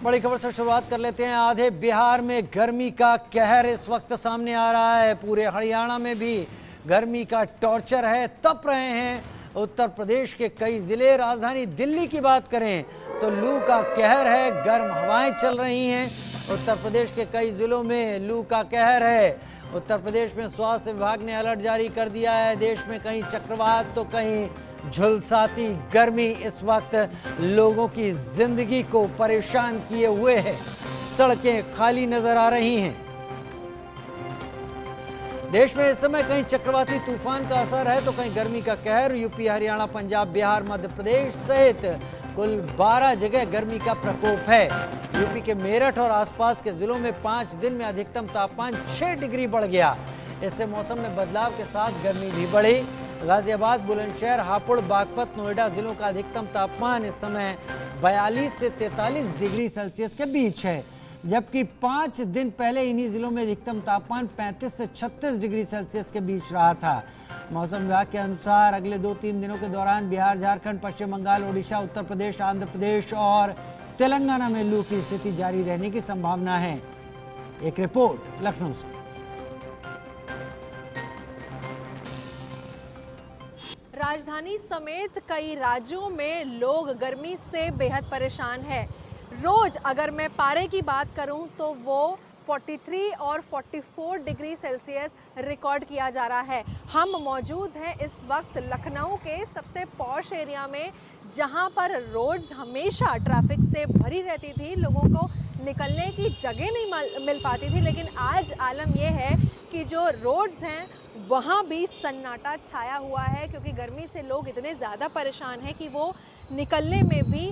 बड़ी खबर से शुरुआत कर लेते हैं। आधे बिहार में गर्मी का कहर इस वक्त सामने आ रहा है। पूरे हरियाणा में भी गर्मी का टॉर्चर है, तप रहे हैं उत्तर प्रदेश के कई जिले। राजधानी दिल्ली की बात करें तो लू का कहर है, गर्म हवाएं चल रही हैं। उत्तर प्रदेश के कई जिलों में लू का कहर है। उत्तर प्रदेश में स्वास्थ्य विभाग ने अलर्ट जारी कर दिया है। देश में कहीं चक्रवात तो कहीं झुलसाती गर्मी इस वक्त लोगों की जिंदगी को परेशान किए हुए है। सड़कें खाली नजर आ रही हैं। देश में इस समय कहीं चक्रवाती तूफान का असर है तो कहीं गर्मी का कहर। यूपी, हरियाणा, पंजाब, बिहार, मध्य प्रदेश सहित कुल 12 जगह गर्मी का प्रकोप है। यूपी के मेरठ और आसपास के जिलों में 5 दिन में अधिकतम तापमान 6 डिग्री बढ़ गया। इससे मौसम में बदलाव के साथ गर्मी भी बढ़ी। गाजियाबाद, बुलंदशहर, हापुड़, बागपत, नोएडा जिलों का अधिकतम तापमान इस समय 42 से 43 डिग्री सेल्सियस के बीच है, जबकि 5 दिन पहले इन्हीं जिलों में अधिकतम तापमान 35 से 36 डिग्री सेल्सियस के बीच रहा था। मौसम विभाग के अनुसार अगले 2-3 दिनों के दौरान बिहार, झारखंड, पश्चिम बंगाल, ओडिशा, उत्तर प्रदेश, आंध्र प्रदेश और तेलंगाना में लू की स्थिति जारी रहने की संभावना है। एक रिपोर्ट लखनऊ से। राजधानी समेत कई राज्यों में लोग गर्मी से बेहद परेशान है। रोज अगर मैं पारे की बात करूं तो वो 43 और 44 डिग्री सेल्सियस रिकॉर्ड किया जा रहा है। हम मौजूद हैं इस वक्त लखनऊ के सबसे पॉश एरिया में, जहां पर रोड्स हमेशा ट्रैफिक से भरी रहती थी, लोगों को निकलने की जगह नहीं मिल पाती थी। लेकिन आज आलम यह है कि जो रोड्स हैं वहाँ भी सन्नाटा छाया हुआ है, क्योंकि गर्मी से लोग इतने ज़्यादा परेशान हैं कि वो निकलने में भी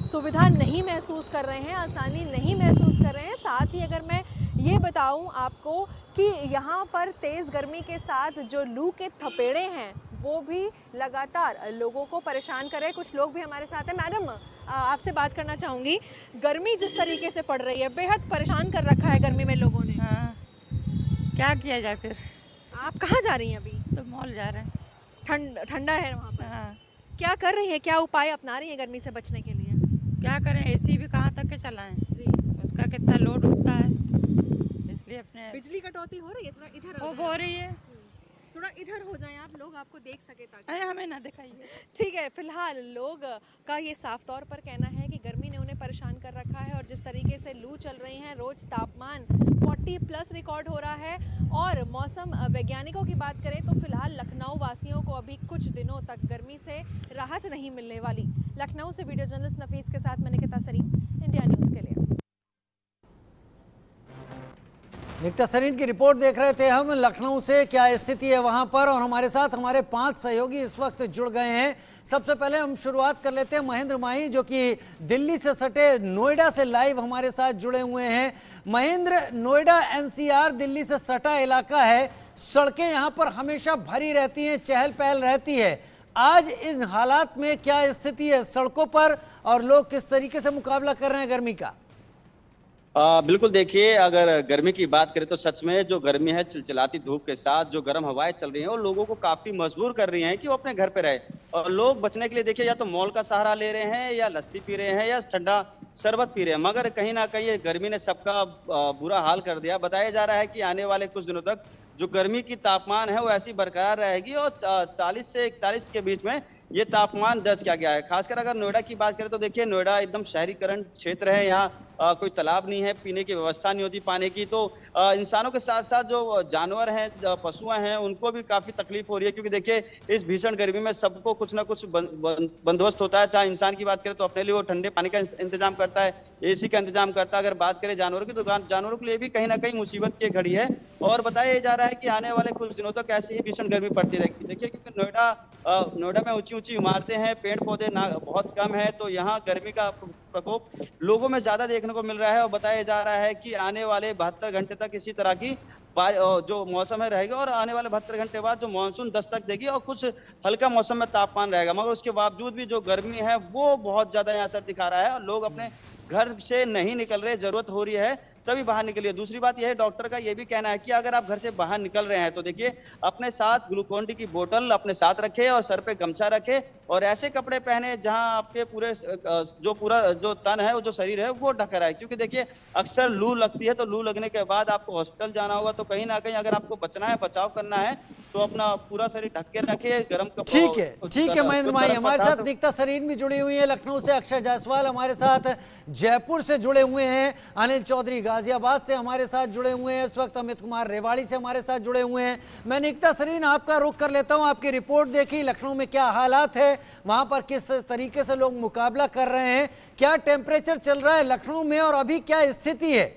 सुविधा नहीं महसूस कर रहे हैं, आसानी नहीं महसूस कर रहे हैं। साथ ही अगर मैं ये बताऊं आपको कि यहाँ पर तेज़ गर्मी के साथ जो लू के थपेड़े हैं वो भी लगातार लोगों को परेशान कर रहे हैं। कुछ लोग भी हमारे साथ हैं। मैडम, आपसे बात करना चाहूँगी, गर्मी जिस तरीके से पड़ रही है, बेहद परेशान कर रखा है गर्मी में लोगों ने। हाँ, क्या किया जाए फिर। आप कहाँ जा रही हैं अभी? तो मॉल जा रहे हैं। ठंडा है वहाँ पर। हाँ। क्या कर रही हैं, क्या उपाय अपना रही हैं गर्मी से बचने के लिए? क्या करें, एसी भी कहाँ तक के चलाएं जी। उसका कितना लोड उठता है, इसलिए अपने बिजली कटौती हो रही है। थोड़ा इधर हो रही है। थोड़ा इधर हो जाएं आप, लोग आपको देख सके ताकि। अरे हमें ना दिखाइए। ठीक है, फिलहाल लोग का ये साफ तौर पर कहना है कि गर्मी ने उन्हें परेशान कर रखा है, और जिस तरीके से लू चल रही है, रोज तापमान 40+ रिकॉर्ड हो रहा है। और मौसम वैज्ञानिकों की बात करें तो फिलहाल लखनऊ वासियों को अभी कुछ दिनों तक गर्मी से राहत नहीं मिलने वाली। लखनऊ से वीडियो जर्नलिस्ट नफीस के साथ मैं निकिता सरीन, इंडिया न्यूज़ के लिए। निकिता सरीन की रिपोर्ट देख रहे थे हम लखनऊ से, क्या स्थिति है वहां पर, और हमारे साथ हमारे 5 सहयोगी इस वक्त जुड़ गए हैं। सबसे पहले हम शुरुआत कर लेते हैं महेंद्र माही, जो कि दिल्ली से सटे नोएडा से लाइव हमारे साथ जुड़े हुए हैं। महेंद्र, नोएडा एनसीआर दिल्ली से सटा इलाका है, सड़कें यहां पर हमेशा भरी रहती हैं, चहल पहल रहती है। आज इन हालात में क्या स्थिति है सड़कों पर, और लोग किस तरीके से मुकाबला कर रहे हैं गर्मी का? बिल्कुल, देखिए, अगर गर्मी की बात करें तो सच में जो गर्मी है, चिलचिलाती धूप के साथ जो गर्म हवाएं चल रही हैं वो लोगों को काफी मजबूर कर रही हैं कि वो अपने घर पे रहे। और लोग बचने के लिए देखिए या तो मॉल का सहारा ले रहे हैं, या लस्सी पी रहे हैं, या ठंडा शरबत पी रहे हैं। मगर कहीं ना कहीं ये गर्मी ने सबका बुरा हाल कर दिया। बताया जा रहा है कि आने वाले कुछ दिनों तक जो गर्मी की तापमान है वो ऐसी बरकरार रहेगी, और 40 से 41 के बीच में ये तापमान दर्ज किया गया है। खासकर अगर नोएडा की बात करें तो देखिए, नोएडा एकदम शहरीकरण क्षेत्र है। यहाँ कोई तालाब नहीं है, पीने की व्यवस्था नहीं होती पानी की, तो इंसानों के साथ साथ जो जानवर हैं, पशुएं हैं, उनको भी काफी तकलीफ हो रही है। क्योंकि देखिए, इस भीषण गर्मी में सबको कुछ ना कुछ बंदोबस्त होता है। चाहे इंसान की बात करें तो अपने लिए वो ठंडे पानी का इंतजाम करता है, एसी का इंतजाम करता है। अगर बात करें जानवरों की तो जानवरों के लिए भी कहीं ना कहीं मुसीबत की घड़ी है। और बताया जा रहा है कि आने वाले कुछ दिनों तक ऐसे ही भीषण गर्मी पड़ती रहेगी। देखिए, क्योंकि नोएडा में ऊंची इमारतें हैं, पेड़ पौधे बहुत कम है, तो यहाँ गर्मी का प्रकोप लोगों में ज्यादा देखने को मिल रहा है। और बताया जा रहा है कि आने वाले 72 घंटे तक इसी तरह की जो मौसम है रहेगा, और आने वाले 72 घंटे बाद जो मानसून दस्तक देगी और कुछ हल्का मौसम में तापमान रहेगा। मगर उसके बावजूद भी जो गर्मी है वो बहुत ज्यादा यहाँ असर दिखा रहा है, और लोग अपने घर से नहीं निकल रहे, जरूरत हो रही है तभी बाहर निकलिए। दूसरी बात यह है, डॉक्टर का यह भी कहना है कि अगर आप घर से बाहर निकल रहे हैं तो देखिए अपने साथ ग्लूकोन डी की बोतल अपने साथ रखें और सर पे गमछा रखें और ऐसे कपड़े पहने जहां आपके पूरा जो तन है, वो जो शरीर है वो ढका रहा है। क्योंकि देखिए अक्सर लू लगती है, तो लू लगने के बाद आपको हॉस्पिटल जाना होगा, तो कहीं ना कहीं अगर आपको बचना है, बचाव करना है तो अपना पूरा शरीर ढक के रखिए, गर्म कपड़ों। ठीक है महेंद्र भाई, हमारे साथ दीक्षा सरीन भी जुड़ी हुई है लखनऊ से, अक्षय जायसवाल हमारे साथ जयपुर से जुड़े हुए हैं, अनिल चौधरी गाजियाबाद से हमारे साथ जुड़े हुए हैं, इस वक्त अमित कुमार रेवाड़ी से हमारे साथ जुड़े हुए हैं। मैं दीक्षा सरीन आपका रुख कर लेता हूं, आपकी रिपोर्ट देखी, लखनऊ में क्या हालात है, वहां पर किस तरीके से लोग मुकाबला कर रहे हैं, क्या टेम्परेचर चल रहा है लखनऊ में और अभी क्या स्थिति है?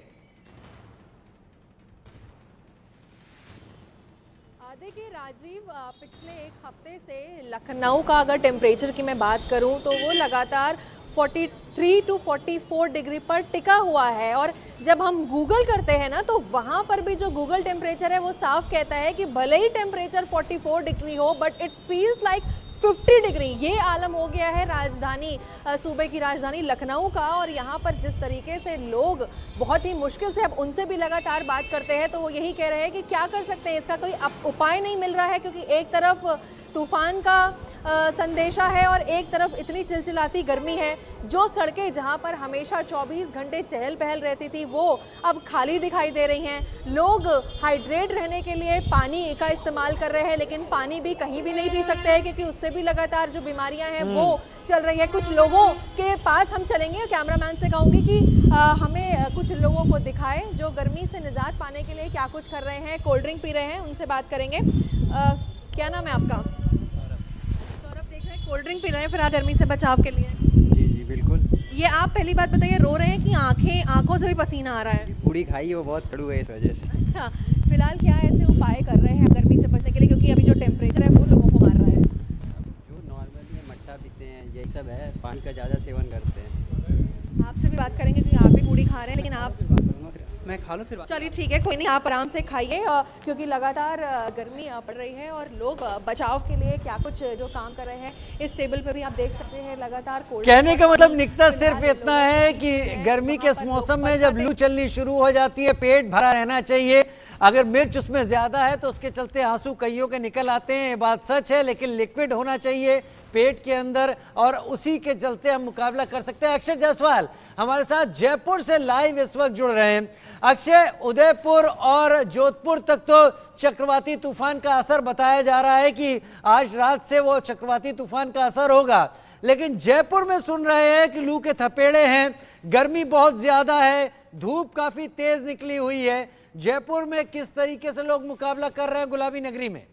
देखिए राजीव, पिछले एक हफ्ते से लखनऊ का अगर टेम्परेचर की मैं बात करूं तो वो लगातार 43 टू 44 डिग्री पर टिका हुआ है। और जब हम गूगल करते हैं ना तो वहाँ पर भी जो गूगल टेम्परेचर है वो साफ कहता है कि भले ही टेम्परेचर 44 डिग्री हो but it feels like 50 degree. ये आलम हो गया है राजधानी, सूबे की राजधानी लखनऊ का। और यहाँ पर जिस तरीके से लोग बहुत ही मुश्किल से, अब उनसे भी लगातार बात करते हैं तो वो यही कह रहे हैं कि क्या कर सकते हैं, इसका कोई उपाय नहीं मिल रहा है, क्योंकि एक तरफ तूफान का संदेशा है और एक तरफ इतनी चिलचिलाती गर्मी है। जो सड़कें जहां पर हमेशा 24 घंटे चहल पहल रहती थी वो अब खाली दिखाई दे रही हैं। लोग हाइड्रेट रहने के लिए पानी का इस्तेमाल कर रहे हैं, लेकिन पानी भी कहीं भी नहीं पी सकते हैं क्योंकि उससे भी लगातार जो बीमारियां हैं वो चल रही है। कुछ लोगों के पास हम चलेंगे, कैमरामैन से कहूँगी कि हमें कुछ लोगों को दिखाए जो गर्मी से निजात पाने के लिए क्या कुछ कर रहे हैं, कोल्ड ड्रिंक पी रहे हैं, उनसे बात करेंगे। क्या नाम है आपका? कोल्ड ड्रिंक पी रहे हैं फिर गर्मी से बचाव के लिए? जी बिल्कुल। ये आप पहली बात बताइए, रो रहे हैं कि आंखों से भी पसीना आ रहा है? पूड़ी खाई है, वो बहुत कड़ू है इस वजह से। अच्छा, फिलहाल क्या ऐसे उपाय कर रहे हैं गर्मी से बचने के लिए, क्योंकि अभी जो टेम्परेचर है वो लोगों को मार रहा है? जो नॉर्मली मट्ठा पीते हैं यही सब है, पानी का ज़्यादा सेवन करते हैं। आपसे भी बात करेंगे क्योंकि आप भी पूड़ी खा रहे हैं, लेकिन आप मैं खा लूँ फिर? चलिए ठीक है, कोई नहीं, आप आराम से खाइए क्योंकि लगातार गर्मी पड़ रही है और लोग बचाव के लिए क्या कुछ जो काम कर रहे हैं। इस टेबल पे भी आप देख सकते हैं लगातार कहने का मतलब निकता सिर्फ इतना है कि गर्मी के इस मौसम में जब लू चलनी शुरू हो जाती है पेट भरा रहना चाहिए। अगर मिर्च उसमें ज्यादा है तो उसके चलते आंसू कईयों के निकल आते हैं, ये बात सच है, लेकिन लिक्विड होना चाहिए पेट के अंदर और उसी के चलते हम मुकाबला कर सकते हैं। अक्षय जायसवाल हमारे साथ जयपुर से लाइव इस वक्त जुड़ रहे हैं। अक्षय, उदयपुर और जोधपुर तक तो चक्रवाती तूफान का असर बताया जा रहा है कि आज रात से वो चक्रवाती तूफान का असर होगा, लेकिन जयपुर में सुन रहे हैं कि लू के थपेड़े हैं, गर्मी बहुत ज्यादा है, धूप काफी तेज निकली हुई है। जयपुर में किस तरीके से लोग मुकाबला कर रहे हैं गुलाबी नगरी में?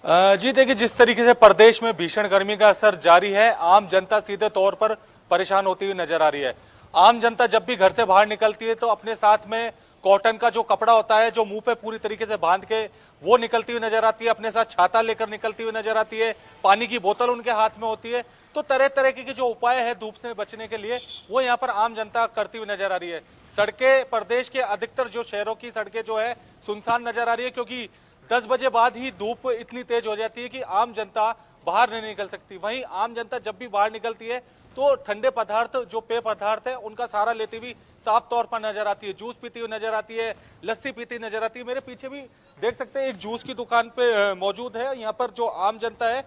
जी देखिए, जिस तरीके से प्रदेश में भीषण गर्मी का असर जारी है, आम जनता सीधे तौर पर परेशान होती हुई नजर आ रही है। आम जनता जब भी घर से बाहर निकलती है तो अपने साथ में कॉटन का जो कपड़ा होता है जो मुंह पे पूरी तरीके से बांध के वो निकलती हुई नजर आती है, अपने साथ छाता लेकर निकलती हुई नजर आती है, पानी की बोतल उनके हाथ में होती है। तो तरह तरह के जो उपाय है धूप से बचने के लिए वो यहाँ पर आम जनता करती हुई नजर आ रही है। सड़कें, प्रदेश के अधिकतर जो शहरों की सड़कें जो है सुनसान नजर आ रही है, क्योंकि 10 बजे बाद ही धूप इतनी तेज हो जाती है कि आम जनता बाहर नहीं निकल सकती। वहीं आम जनता जब भी बाहर निकलती है तो ठंडे पदार्थ, जो पेय पदार्थ है उनका सहारा लेती हुई साफ तौर पर नजर आती है। जूस पीती हुई नजर आती है, लस्सी पीती नजर आती है। मेरे पीछे भी देख सकते हैं एक जूस की दुकान पे मौजूद है। यहाँ पर जो आम जनता है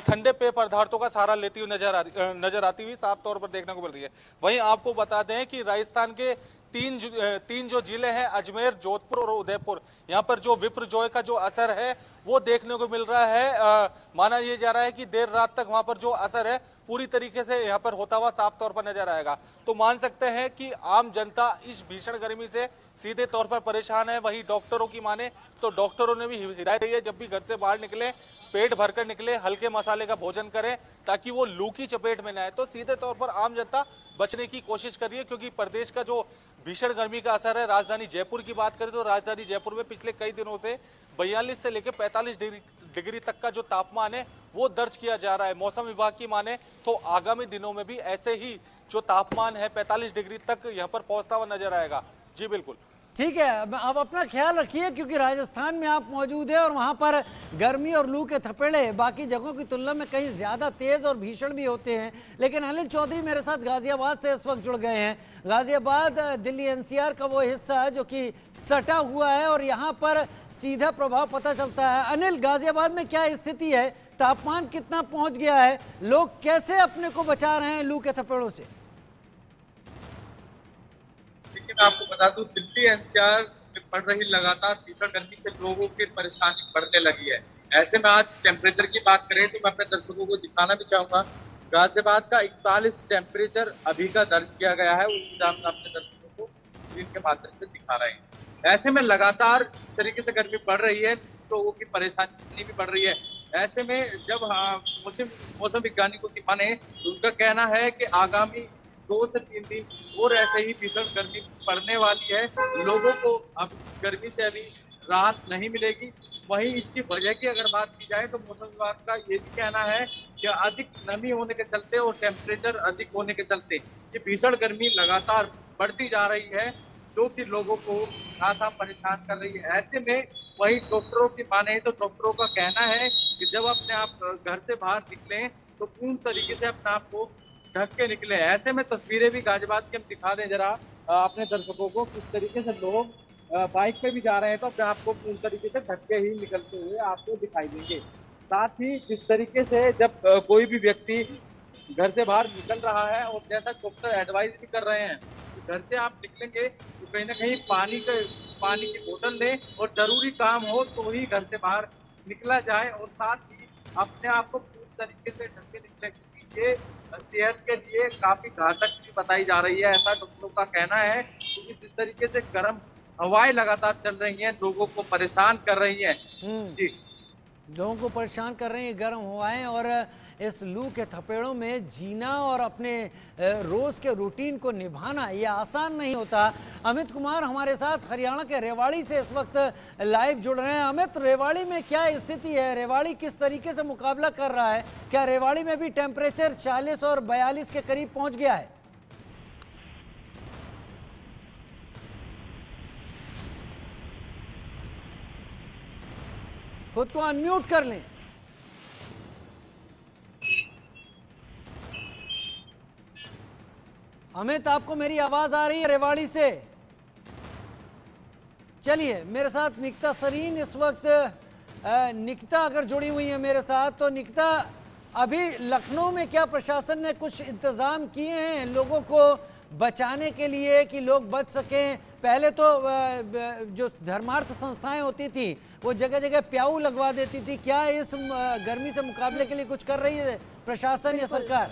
ठंडे पेय पदार्थों का सहारा लेती हुई नजर आती हुई साफ तौर पर देखने को मिल रही है। वहीं आपको बता दें कि राजस्थान के तीन जो जिले हैं, अजमेर, जोधपुर और उदयपुर, यहाँ पर जो विपर्जोय का जो असर है वो देखने को मिल रहा है। माना यह जा रहा है कि देर रात तक वहां पर जो असर है पूरी तरीके से यहाँ पर होता हुआ साफ तौर पर नजर आएगा। तो मान सकते हैं कि आम जनता इस भीषण गर्मी से सीधे तौर पर परेशान है। वहीं डॉक्टरों की माने तो डॉक्टरों ने भी हिदायत दी है जब भी घर से बाहर निकले पेट भरकर निकले, हल्के मसाले का भोजन करें ताकि वो लू की चपेट में न आए। तो सीधे तौर पर आम जनता बचने की कोशिश कर रही है, क्योंकि प्रदेश का जो भीषण गर्मी का असर है, राजधानी जयपुर की बात करें तो राजधानी जयपुर में पिछले कई दिनों से 42 से लेकर 45 डिग्री तक का जो तापमान है वो दर्ज किया जा रहा है। मौसम विभाग की माने तो आगामी दिनों में भी ऐसे ही जो तापमान है 45 डिग्री तक यहाँ पर पहुंचता हुआ नजर आएगा। जी बिल्कुल। ठीक है, अब अपना ख्याल रखिए क्योंकि राजस्थान में आप मौजूद हैं और वहाँ पर गर्मी और लू के थपेड़े बाकी जगहों की तुलना में कहीं ज़्यादा तेज़ और भीषण भी होते हैं। लेकिन अनिल चौधरी मेरे साथ गाज़ियाबाद से इस वक्त जुड़ गए हैं। गाज़ियाबाद दिल्ली एनसीआर का वो हिस्सा है जो कि सटा हुआ है और यहाँ पर सीधा प्रभाव पता चलता है। अनिल, गाज़ियाबाद में क्या स्थिति है, तापमान कितना पहुँच गया है, लोग कैसे अपने को बचा रहे हैं लू के थपेड़ों से? मैं आपको बता दूं, दिल्ली एनसीआर में पड़ रही लगातार भीषण गर्मी से लोगों की परेशानी बढ़ने लगी है। ऐसे में आज टेम्परेचर की बात करें तो मैं अपने दर्शकों को दिखाना भी चाहूंगा। गाजियाबाद का 41 टेम्परेचर अभी का दर्ज किया गया है, उसकी जानकारी अपने दर्शकों को स्क्रीन के माध्यम से दिखा रहे हैं। ऐसे में लगातार इस तरीके से गर्मी बढ़ रही है, लोगों की परेशानी भी बढ़ रही है। ऐसे में जब मौसम वैज्ञानिकों की माने तो उनका कहना है कि आगामी 2 से 3 दिन और ऐसे ही भीषण गर्मी पड़ने वाली है। लोगों को अब इस गर्मी से अभी राहत नहीं मिलेगी। वहीं इसकी वजह की अगर बात की जाए तो मौसम विभाग का ये भी कहना है कि अधिक नमी होने के चलते और टेम्परेचर अधिक होने के चलते ये भीषण गर्मी लगातार बढ़ती जा रही है, जो कि लोगों को खासा परेशान कर रही है। ऐसे में वहीं डॉक्टरों की माने तो डॉक्टरों का कहना है कि जब अपने आप घर से बाहर निकलें तो पूर्ण तरीके से अपने आप को ढक के निकले। ऐसे में तस्वीरें भी गाजियाबाद की हम दिखा दें जरा अपने दर्शकों को, किस तरीके से लोग बाइक पे भी जा रहे हैं तो अपने आप को पूर्ण तरीके से ढक के ही निकलते हुए आपको दिखाई देंगे। साथ ही जिस तरीके से जब कोई भी व्यक्ति घर से बाहर निकल रहा है और जैसा डॉक्टर एडवाइस भी कर रहे हैं तो घर से आप निकलेंगे तो कहीं ना कहीं पानी की बोतल लें और जरूरी काम हो तो ही घर से बाहर निकला जाए और साथ ही अपने आप को पूर्ण तरीके से ढक के निकले, क्योंकि ये सेहत के लिए काफी घातक भी बताई जा रही है, ऐसा डॉक्टरों का कहना है। क्योंकि जिस तरीके से गर्म हवाएं लगातार चल रही हैं, लोगों को परेशान कर रही हैं। जी, लोगों को परेशान कर रही हैं गर्म हवाएं और इस लू के थपेड़ों में जीना और अपने रोज़ के रूटीन को निभाना ये आसान नहीं होता। अमित कुमार हमारे साथ हरियाणा के रेवाड़ी से इस वक्त लाइव जुड़ रहे हैं। अमित, रेवाड़ी में क्या स्थिति है, रेवाड़ी किस तरीके से मुकाबला कर रहा है? क्या रेवाड़ी में भी टेम्परेचर 40 और 42 के करीब पहुंच गया है? खुद को अनम्यूट कर लें। अमित, आपको मेरी आवाज आ रही है रेवाड़ी से? चलिए, मेरे साथ निकिता सरीन इस वक्त निकिता अगर जुड़ी हुई है मेरे साथ, तो निकिता, अभी लखनऊ में क्या प्रशासन ने कुछ इंतजाम किए हैं लोगों को बचाने के लिए कि लोग बच सकें? पहले तो जो धर्मार्थ संस्थाएं होती थी वो जगह जगह प्याऊ लगवा देती थी, क्या इस गर्मी से मुकाबले के लिए कुछ कर रही है प्रशासन या सरकार?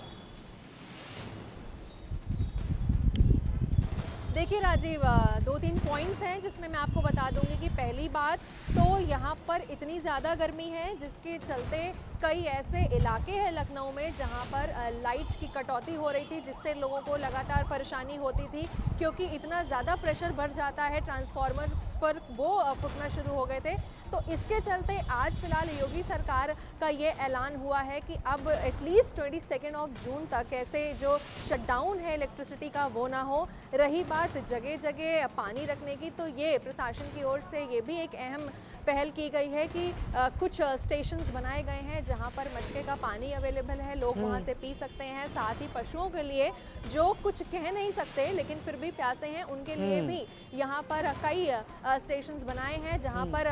देखिए राजीव, 2-3 पॉइंट्स हैं जिसमें मैं आपको बता दूंगी कि पहली बात तो यहाँ पर इतनी ज़्यादा गर्मी है जिसके चलते कई ऐसे इलाके हैं लखनऊ में जहाँ पर लाइट की कटौती हो रही थी, जिससे लोगों को लगातार परेशानी होती थी क्योंकि इतना ज़्यादा प्रेशर बढ़ जाता है ट्रांसफार्मर्स पर, वो फूकना शुरू हो गए थे। तो इसके चलते आज फिलहाल योगी सरकार का ये ऐलान हुआ है कि अब एटलीस्ट 22 जून तक ऐसे जो शटडाउन है इलेक्ट्रिसिटी का वो ना हो। रही बात जगह जगह पानी रखने की, तो ये प्रशासन की ओर से ये भी एक अहम पहल की गई है कि कुछ स्टेशंस बनाए गए हैं जहां पर मटके का पानी अवेलेबल है, लोग वहां से पी सकते हैं। साथ ही पशुओं के लिए जो कुछ कह नहीं सकते लेकिन फिर भी प्यासे हैं, उनके लिए भी यहां पर कई स्टेशंस बनाए हैं जहां पर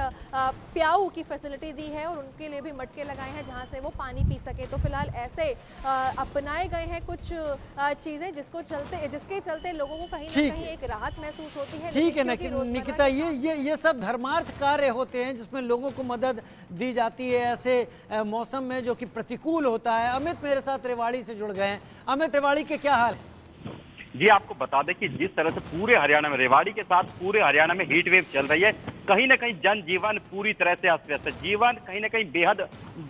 प्याऊ की फैसिलिटी दी है और उनके लिए भी मटके लगाए हैं जहां से वो पानी पी सके। तो फिलहाल ऐसे अपनाए गए हैं कुछ चीज़ें जिसके चलते लोगों को कहीं ना कहीं एक राहत महसूस होती है। ठीक है निकिता, ये सब धर्मार्थ कार्य होते हैं जिसमें लोगों को मदद दी जाती है ऐसे मौसम में जो कि प्रतिकूल होता है। अमित मेरे साथ रेवाड़ी से जुड़ गए हैं। अमित, रेवाड़ी के क्या हाल है? जी, आपको बता दें कि जिस तरह से पूरे हरियाणा में, रेवाड़ी के साथ पूरे हरियाणा में हीट वेव चल रही है, कहीं ना कहीं जनजीवन पूरी तरह से अस्त व्यस्त है। जीवन कहीं ना कहीं बेहद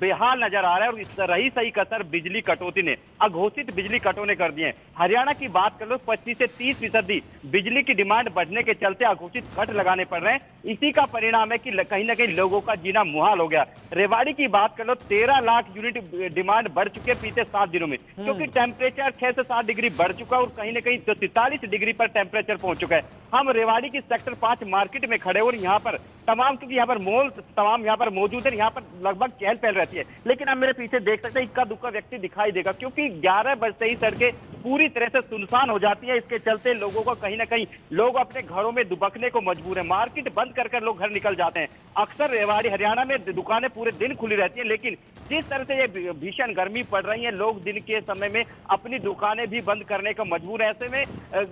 बेहाल नजर आ रहा है और इस रही सही कसर बिजली कटौती ने, अघोषित बिजली कटौने कर दिए हैं। हरियाणा की बात कर लो, 25 से 30% बिजली की डिमांड बढ़ने के चलते अघोषित कट लगाने पड़ रहे हैं। इसी का परिणाम है कि कहीं ना कहीं लोगों का जीना मुहाल हो गया। रेवाड़ी की बात कर लो, 13 लाख यूनिट डिमांड बढ़ चुके हैं बीते 7 दिनों में, क्योंकि टेम्परेचर 6 से 7 डिग्री बढ़ चुका है और कहीं ना कहीं 43 डिग्री पर टेम्परेचर पहुंच चुका है। हम रेवाड़ी की सेक्टर 5 मार्केट में खड़े और यहाँ पर तमाम, क्योंकि यहाँ पर मॉल तमाम यहाँ पर मौजूद है, यहाँ पर लगभग चहल पहल रहती है। लेकिन आप मेरे पीछे देख सकते हैं, इक्का दुक्का व्यक्ति दिखाई देगा, क्योंकि 11 बजते ही सड़कें पूरी तरह से सुनसान हो जाती है। इसके चलते लोगों को कहीं ना कहीं लोग अपने घरों में दुबकने को मजबूर है। मार्केट बंद कर लोग घर निकल जाते हैं। अक्सर रेवाड़ी हरियाणा में दुकानें पूरे दिन खुली रहती है, लेकिन जिस तरह से ये भीषण गर्मी पड़ रही है, लोग दिन के समय में अपनी दुकानें भी बंद करने को मजबूर है। ऐसे में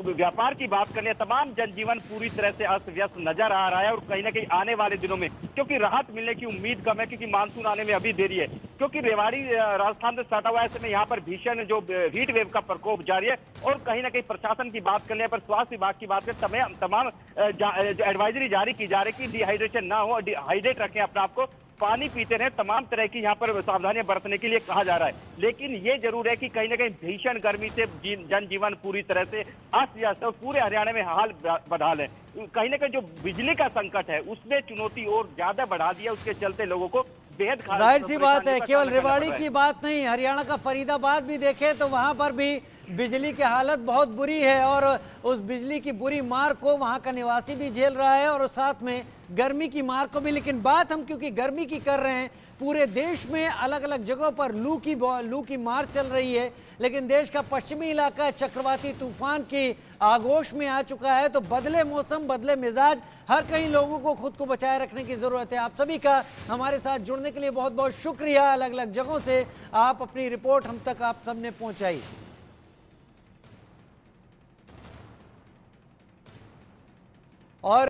व्यापार की बात करें, तमाम जनजीवन पूरी तरह से अस्त व्यस्त नजर आ रहा है और कहीं ना कहीं आने वाले दिनों में, क्योंकि राहत मिलने की उम्मीद कम है, क्योंकि मानसून आने में अभी देरी है, क्योंकि रेवाड़ी राजस्थान से सटा हुआ है। ऐसे में यहाँ पर भीषण जो हीट वेव का प्रकोप जारी है और कहीं ना कहीं प्रशासन की बात करने पर, स्वास्थ्य विभाग की बात करें, तमाम एडवाइजरी जारी की जा रही है कि डिहाइड्रेशन ना हो, हाइड्रेट रखें अपने आप को, पानी पीते रहे, तमाम तरह की यहाँ पर सावधानियां बरतने के लिए कहा जा रहा है। लेकिन ये जरूर है कि कहीं ना कहीं भीषण गर्मी से जनजीवन पूरी तरह से अस्त व्यस्त है और पूरे हरियाणा में हाल बदहाल है। कहीं ना कहीं जो बिजली का संकट है उसने चुनौती और ज्यादा बढ़ा दिया, उसके चलते लोगों को बेहद जाहिर सी बात है, केवल रेवाड़ी की बात नहीं, हरियाणा का फरीदाबाद भी देखें तो वहां पर भी बिजली की हालत बहुत बुरी है और उस बिजली की बुरी मार को वहां का निवासी भी झेल रहा है और साथ में गर्मी की मार को भी। लेकिन बात हम क्योंकि गर्मी की कर रहे हैं, पूरे देश में अलग अलग जगहों पर लू की मार चल रही है, लेकिन देश का पश्चिमी इलाका चक्रवाती तूफान की आगोश में आ चुका है। तो बदले मौसम, बदले मिजाज, हर कहीं लोगों को खुद को बचाए रखने की जरूरत है। आप सभी का हमारे साथ जुड़ने के लिए बहुत बहुत शुक्रिया। अलग अलग जगहों से आप अपनी रिपोर्ट हम तक आप सबने पहुंचाई। और